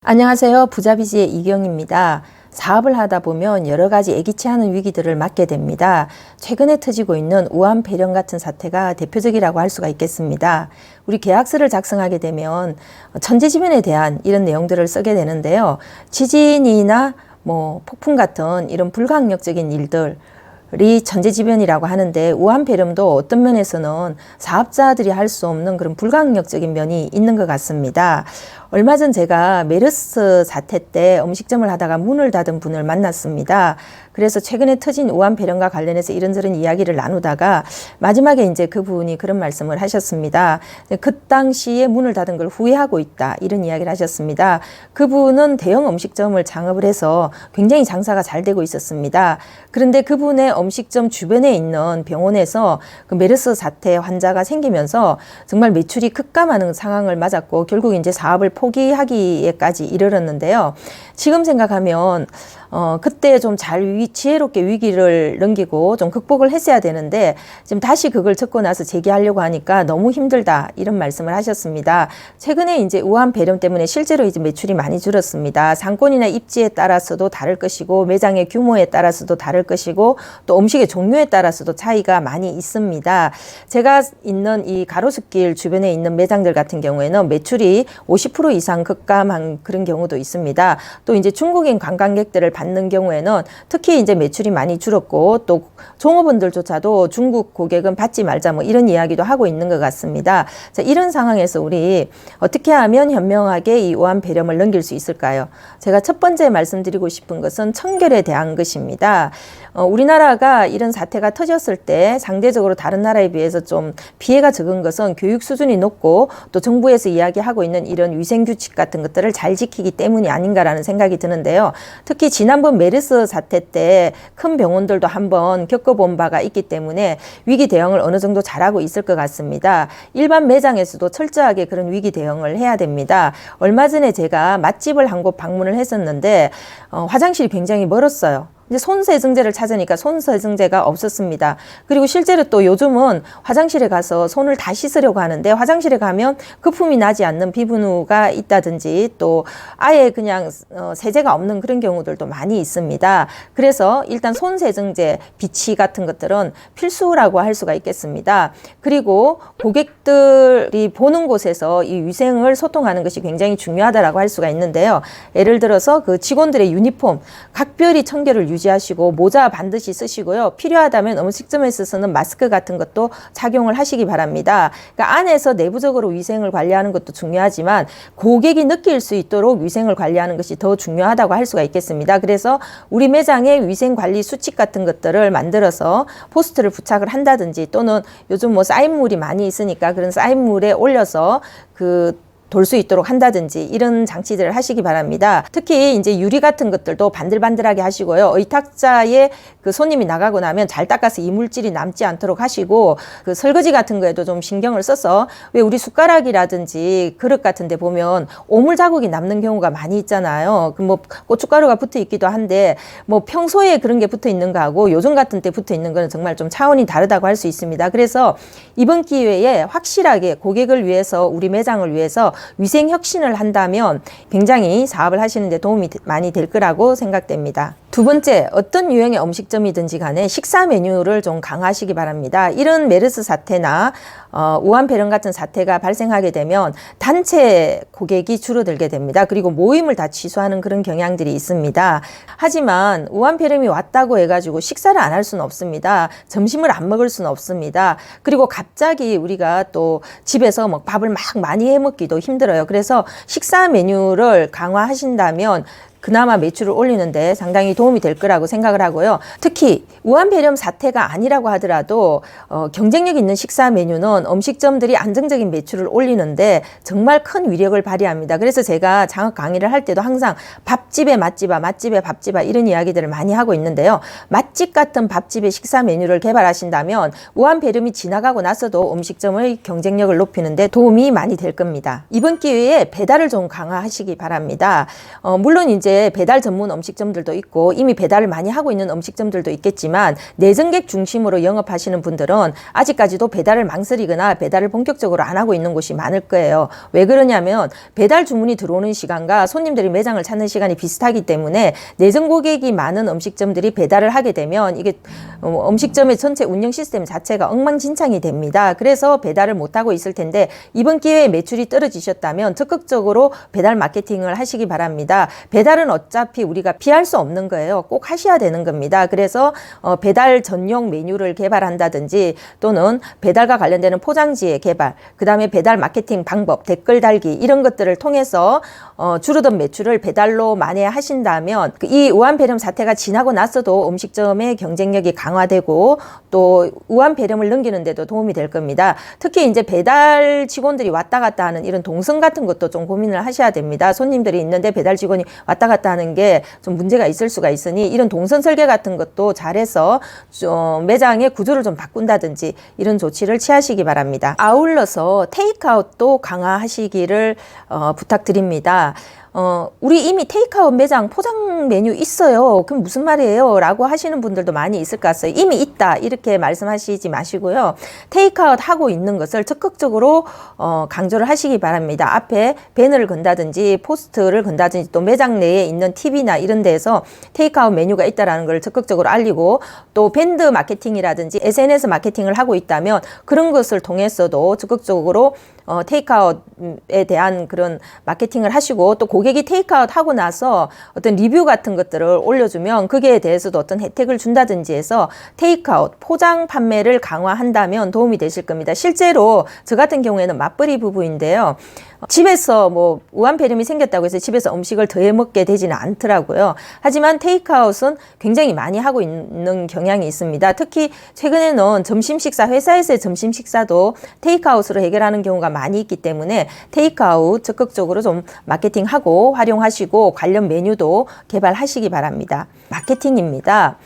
안녕하세요. 부자비지의 이경입니다. 사업을 하다 보면 여러 가지 예기치 않은 위기들을 맞게 됩니다. 최근에 터지고 있는 우한폐렴 같은 사태가 대표적이라고 할 수가 있겠습니다. 우리 계약서를 작성하게 되면 천재지변에 대한 이런 내용들을 쓰게 되는데요. 지진이나 폭풍 같은 이런 불가항력적인 일들 이 천재지변이라고 하는데 우한폐렴도 어떤 면에서는 사업자들이 할 수 없는 그런 불가항력적인 면이 있는 것 같습니다. 얼마 전 제가 메르스 사태 때 음식점을 하다가 문을 닫은 분을 만났습니다. 그래서 최근에 터진 우한폐렴과 관련해서 이런저런 이야기를 나누다가 마지막에 이제 그분이 그런 말씀을 하셨습니다. 그 당시에 문을 닫은 걸 후회하고 있다, 이런 이야기를 하셨습니다. 그분은 대형 음식점을 창업을 해서 굉장히 장사가 잘 되고 있었습니다. 그런데 그분의 음식점 주변에 있는 병원에서 그 메르스 사태 환자가 생기면서 정말 매출이 급감하는 상황을 맞았고 결국 이제 사업을 포기하기에까지 이르렀는데요. 지금 생각하면 그때 좀 잘 지혜롭게 위기를 넘기고 좀 극복을 했어야 되는데 지금 다시 그걸 겪고 나서 재기하려고 하니까 너무 힘들다, 이런 말씀을 하셨습니다. 최근에 이제 우한폐렴 때문에 실제로 이제 매출이 많이 줄었습니다. 상권이나 입지에 따라서도 다를 것이고 매장의 규모에 따라서도 다를 것이고 또 음식의 종류에 따라서도 차이가 많이 있습니다. 제가 있는 이 가로수길 주변에 있는 매장들 같은 경우에는 매출이 50% 이상 급감한 그런 경우도 있습니다. 또 이제 중국인 관광객들을 받는 경우에는 특히 이제 매출이 많이 줄었고 또 종업원들조차도 중국 고객은 받지 말자 이런 이야기도 하고 있는 것 같습니다. 자, 이런 상황에서 우리 어떻게 하면 현명하게 이 우한폐렴을 넘길 수 있을까요? 제가 첫 번째 말씀드리고 싶은 것은 청결에 대한 것입니다. 우리나라가 이런 사태가 터졌을 때 상대적으로 다른 나라에 비해서 좀 피해가 적은 것은 교육 수준이 높고 또 정부에서 이야기하고 있는 이런 위생규칙 같은 것들을 잘 지키기 때문이 아닌가라는 생각이 드는데요. 특히 지난번 메르스 사태 때 큰 병원들도 한번 겪어본 바가 있기 때문에 위기 대응을 어느 정도 잘하고 있을 것 같습니다. 일반 매장에서도 철저하게 그런 위기 대응을 해야 됩니다. 얼마 전에 제가 맛집을 한 곳 방문을 했었는데 화장실이 굉장히 멀었어요. 이제 손세정제를 찾으니까 손세정제가 없었습니다. 그리고 실제로 또 요즘은 화장실에 가서 손을 다 씻으려고 하는데 화장실에 가면 거품이 나지 않는 비누가 있다든지 또 아예 그냥 세제가 없는 그런 경우들도 많이 있습니다. 그래서 일단 손세정제, 비치 같은 것들은 필수라고 할 수가 있겠습니다. 그리고 고객들이 보는 곳에서 이 위생을 소통하는 것이 굉장히 중요하다라고 할 수가 있는데요. 예를 들어서 그 직원들의 유니폼, 각별히 청결을 유지하시고 모자 반드시 쓰시고요. 필요하다면 음식점에 있어서는 마스크 같은 것도 착용을 하시기 바랍니다. 그러니까 안에서 내부적으로 위생을 관리하는 것도 중요하지만 고객이 느낄 수 있도록 위생을 관리하는 것이 더 중요하다고 할 수가 있겠습니다. 그래서 우리 매장에 위생관리 수칙 같은 것들을 만들어서 포스트를 부착을 한다든지 또는 요즘 사인물이 많이 있으니까 그런 사인물에 올려서 돌 수 있도록 한다든지 이런 장치들을 하시기 바랍니다. 특히 이제 유리 같은 것들도 반들반들하게 하시고요. 의탁자에 그 손님이 나가고 나면 잘 닦아서 이물질이 남지 않도록 하시고 그 설거지 같은 거에도 좀 신경을 써서 왜 우리 숟가락이라든지 그릇 같은 데 보면 오물 자국이 남는 경우가 많이 있잖아요. 고춧가루가 붙어 있기도 한데 평소에 그런 게 붙어 있는 거하고 요즘 같은 때 붙어 있는 거는 정말 좀 차원이 다르다고 할 수 있습니다. 그래서 이번 기회에 확실하게 고객을 위해서 우리 매장을 위해서 위생 혁신을 한다면 굉장히 사업을 하시는 데 도움이 많이 될 거라고 생각됩니다. 두 번째, 어떤 유형의 음식점이든지 간에 식사 메뉴를 좀 강화하시기 바랍니다. 이런 메르스 사태나 우한폐렴 같은 사태가 발생하게 되면 단체 고객이 줄어들게 됩니다. 그리고 모임을 다 취소하는 그런 경향들이 있습니다. 하지만 우한폐렴이 왔다고 해가지고 식사를 안 할 수는 없습니다. 점심을 안 먹을 수는 없습니다. 그리고 갑자기 우리가 또 집에서 밥을 막 많이 해 먹기도 힘들어요. 그래서 식사 메뉴를 강화하신다면 그나마 매출을 올리는데 상당히 도움이 될 거라고 생각을 하고요. 특히 우한폐렴 사태가 아니라고 하더라도 경쟁력 있는 식사 메뉴는 음식점들이 안정적인 매출을 올리는데 정말 큰 위력을 발휘합니다. 그래서 제가 장학 강의를 할 때도 항상 밥집의 맛집아, 맛집의 밥집아 이런 이야기들을 많이 하고 있는데요. 맛집 같은 밥집의 식사 메뉴를 개발하신다면 우한폐렴이 지나가고 나서도 음식점의 경쟁력을 높이는 데 도움이 많이 될 겁니다. 이번 기회에 배달을 좀 강화하시기 바랍니다. 물론 이제 이제 배달 전문 음식점들도 있고 이미 배달을 많이 하고 있는 음식점들도 있겠지만 내정객 중심으로 영업하시는 분들은 아직까지도 배달을 망설이거나 배달을 본격적으로 안 하고 있는 곳이 많을 거예요. 왜 그러냐면 배달 주문이 들어오는 시간과 손님들이 매장을 찾는 시간이 비슷하기 때문에 내정 고객이 많은 음식점들이 배달을 하게 되면 이게 음식점의 전체 운영 시스템 자체가 엉망진창이 됩니다. 그래서 배달을 못하고 있을 텐데 이번 기회에 매출이 떨어지셨다면 적극적으로 배달 마케팅을 하시기 바랍니다. 배달은 어차피 우리가 피할 수 없는 거예요. 꼭 하셔야 되는 겁니다. 그래서 배달 전용 메뉴를 개발한다든지 또는 배달과 관련되는 포장지의 개발, 그 다음에 배달 마케팅 방법, 댓글 달기 이런 것들을 통해서 줄어든 매출을 배달로 만회하신다면 이 우한폐렴 사태가 지나고 나서도 음식점의 경쟁력이 강화되고 또 우한폐렴을 넘기는 데도 도움이 될 겁니다. 특히 이제 배달 직원들이 왔다 갔다 하는 이런 동선 같은 것도 좀 고민을 하셔야 됩니다. 손님들이 있는데 배달 직원이 왔다 갔다 하는 게 좀 문제가 있을 수가 있으니 이런 동선 설계 같은 것도 잘해서 좀 매장의 구조를 좀 바꾼다든지 이런 조치를 취하시기 바랍니다. 아울러서 테이크아웃도 강화하시기를 부탁드립니다. 우리 이미 테이크아웃 매장 포장 메뉴 있어요. 그럼 무슨 말이에요? 라고 하시는 분들도 많이 있을 것 같아요. 이미 있다. 이렇게 말씀하시지 마시고요. 테이크아웃 하고 있는 것을 적극적으로 강조를 하시기 바랍니다. 앞에 배너를 건다든지 포스트를 건다든지 또 매장 내에 있는 TV나 이런 데에서 테이크아웃 메뉴가 있다라는 걸 적극적으로 알리고 또 밴드 마케팅이라든지 SNS 마케팅을 하고 있다면 그런 것을 통해서도 적극적으로 테이크아웃에 대한 그런 마케팅을 하시고 또 고객이 테이크아웃 하고 나서 어떤 리뷰 같은 것들을 올려주면 거기에 대해서도 어떤 혜택을 준다든지 해서 테이크아웃 포장 판매를 강화한다면 도움이 되실 겁니다. 실제로 저 같은 경우에는 맞벌이 부부인데요. 집에서 뭐 우한폐렴이 생겼다고 해서 집에서 음식을 더해 먹게 되지는 않더라고요. 하지만 테이크아웃은 굉장히 많이 하고 있는 경향이 있습니다. 특히 최근에는 점심 식사, 회사에서의 점심 식사도 테이크아웃으로 해결하는 경우가 많이 있기 때문에 테이크아웃 적극적으로 좀 마케팅하고 활용하시고 관련 메뉴도 개발하시기 바랍니다. 마케팅입니다.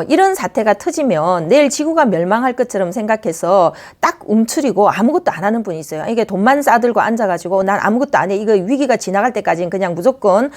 이런 사태가 터지면 내일 지구가 멸망할 것처럼 생각해서 딱 움츠리고 아무것도 안 하는 분이 있어요. 이게 돈만 싸들고 앉아가지고 난 아무것도 안 해. 이거 위기가 지나갈 때까지는 그냥 무조건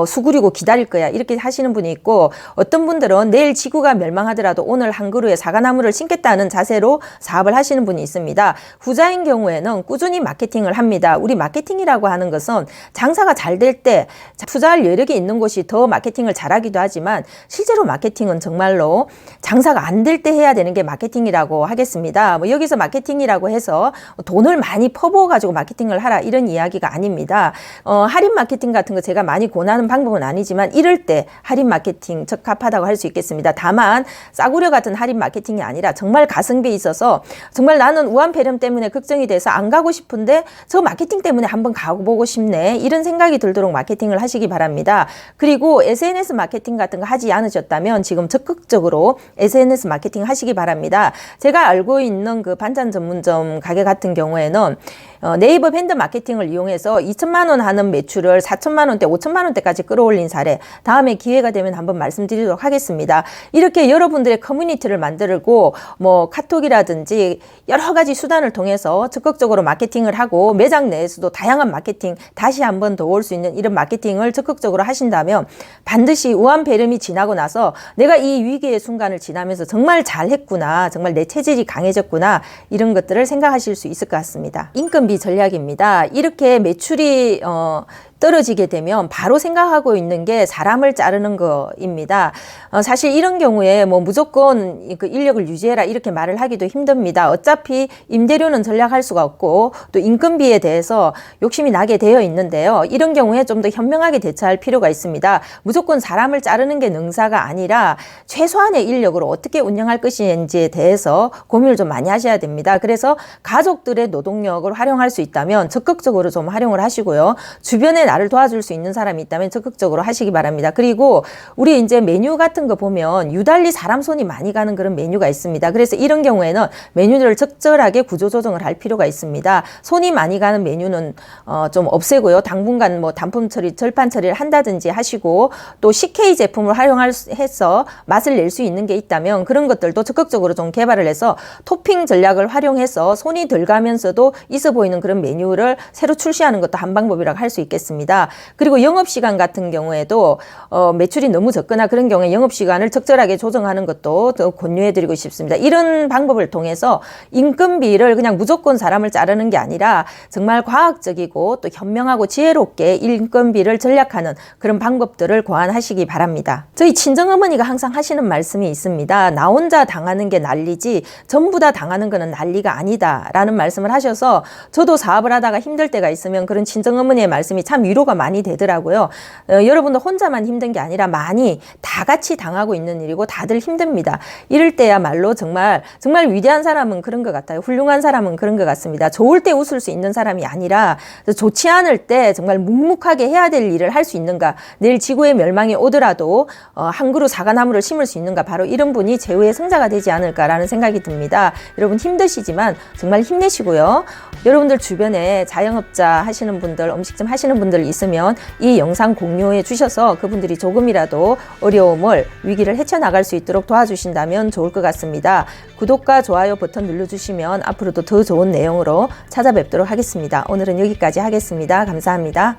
수그리고 기다릴 거야. 이렇게 하시는 분이 있고 어떤 분들은 내일 지구가 멸망하더라도 오늘 한 그루에 사과나무를 심겠다는 자세로 사업을 하시는 분이 있습니다. 후자인 경우에는 꾸준히 마케팅을 합니다. 우리 마케팅이라고 하는 것은 장사가 잘 될 때 투자할 여력이 있는 곳이 더 마케팅을 잘하기도 하지만 실제로 마케팅은 정말로 장사가 안 될 때 해야 되는 게 마케팅이라고 하겠습니다. 뭐 여기서 마케팅이라고 해서 돈을 많이 퍼부어가지고 마케팅을 하라 이런 이야기가 아닙니다. 할인 마케팅 같은 거 제가 많이 권하는 방법은 아니지만 이럴 때 할인 마케팅 적합하다고 할 수 있겠습니다. 다만 싸구려 같은 할인 마케팅이 아니라 정말 가성비에 있어서 정말 나는 우한폐렴 때문에 걱정이 돼서 안 가고 싶은데 저 마케팅 때문에 한번 가보고 싶네 이런 생각이 들도록 마케팅을 하시기 바랍니다. 그리고 SNS 마케팅 같은 거 하지 않으셨다면 지금 적극적으로 SNS 마케팅 하시기 바랍니다. 제가 알고 있는 그 반찬 전문점 가게 같은 경우에는 네이버 밴드 마케팅을 이용해서 2천만 원 하는 매출을 4천만 원대, 5천만 원대까지 끌어올린 사례 다음에 기회가 되면 한번 말씀드리도록 하겠습니다. 이렇게 여러분들의 커뮤니티를 만들고 뭐 카톡이라든지 여러 가지 수단을 통해서 적극적으로 마케팅을 하고 매장 내에서도 다양한 마케팅 다시 한번 더 올 수 있는 이런 마케팅을 적극적으로 하신다면 반드시 우한폐렴이 지나고 나서 내가 이 위기의 순간을 지나면서 정말 잘했구나, 정말 내 체질이 강해졌구나 이런 것들을 생각하실 수 있을 것 같습니다. 인건비 전략입니다. 이렇게 매출이 떨어지게 되면 바로 생각하고 있는 게 사람을 자르는 거입니다. 사실 이런 경우에 뭐 무조건 그 인력을 유지해라 이렇게 말을 하기도 힘듭니다. 어차피 임대료는 전략할 수가 없고 또 인건비에 대해서 욕심이 나게 되어 있는데요. 이런 경우에 좀 더 현명하게 대처할 필요가 있습니다. 무조건 사람을 자르는 게 능사가 아니라 최소한의 인력으로 어떻게 운영할 것인지에 대해서 고민을 좀 많이 하셔야 됩니다. 그래서 가족들의 노동력을 활용할 수 있다면 적극적으로 좀 활용을 하시고요. 주변에 나를 도와줄 수 있는 사람이 있다면 적극적으로 하시기 바랍니다. 그리고 우리 이제 메뉴 같은 거 보면 유달리 사람 손이 많이 가는 그런 메뉴가 있습니다. 그래서 이런 경우에는 메뉴를 적절하게 구조 조정을 할 필요가 있습니다. 손이 많이 가는 메뉴는 좀 없애고요. 당분간 뭐 단품 처리, 절판 처리를 한다든지 하시고 또 CK 제품을 활용해서 맛을 낼 수 있는 게 있다면 그런 것들도 적극적으로 좀 개발을 해서 토핑 전략을 활용해서 손이 덜 가면서도 있어 보이는 있는 그런 메뉴를 새로 출시하는 것도 한 방법이라고 할 수 있겠습니다. 그리고 영업시간 같은 경우에도 매출이 너무 적거나 그런 경우에 영업시간을 적절하게 조정하는 것도 더 권유해드리고 싶습니다. 이런 방법을 통해서 인건비를 그냥 무조건 사람을 자르는 게 아니라 정말 과학적이고 또 현명하고 지혜롭게 인건비를 절약하는 그런 방법들을 고안하시기 바랍니다. 저희 친정어머니가 항상 하시는 말씀이 있습니다. 나 혼자 당하는 게 난리지 전부 다 당하는 거는 난리가 아니다 라는 말씀을 하셔서 저도 사업을 하다가 힘들 때가 있으면 그런 친정어머니의 말씀이 참 위로가 많이 되더라고요. 여러분도 혼자만 힘든 게 아니라 많이 다 같이 당하고 있는 일이고 다들 힘듭니다. 이럴 때야말로 정말 위대한 사람은 그런 것 같아요. 훌륭한 사람은 그런 것 같습니다. 좋을 때 웃을 수 있는 사람이 아니라 좋지 않을 때 정말 묵묵하게 해야 될 일을 할 수 있는가, 내일 지구의 멸망이 오더라도 한 그루 사과나무를 심을 수 있는가, 바로 이런 분이 최후의 승자가 되지 않을까라는 생각이 듭니다. 여러분 힘드시지만 정말 힘내시고요. 여러분들 주변에 자영업자 하시는 분들, 음식점 하시는 분들 있으면 이 영상 공유해 주셔서 그분들이 조금이라도 어려움을, 위기를 헤쳐나갈 수 있도록 도와주신다면 좋을 것 같습니다. 구독과 좋아요 버튼 눌러주시면 앞으로도 더 좋은 내용으로 찾아뵙도록 하겠습니다. 오늘은 여기까지 하겠습니다. 감사합니다.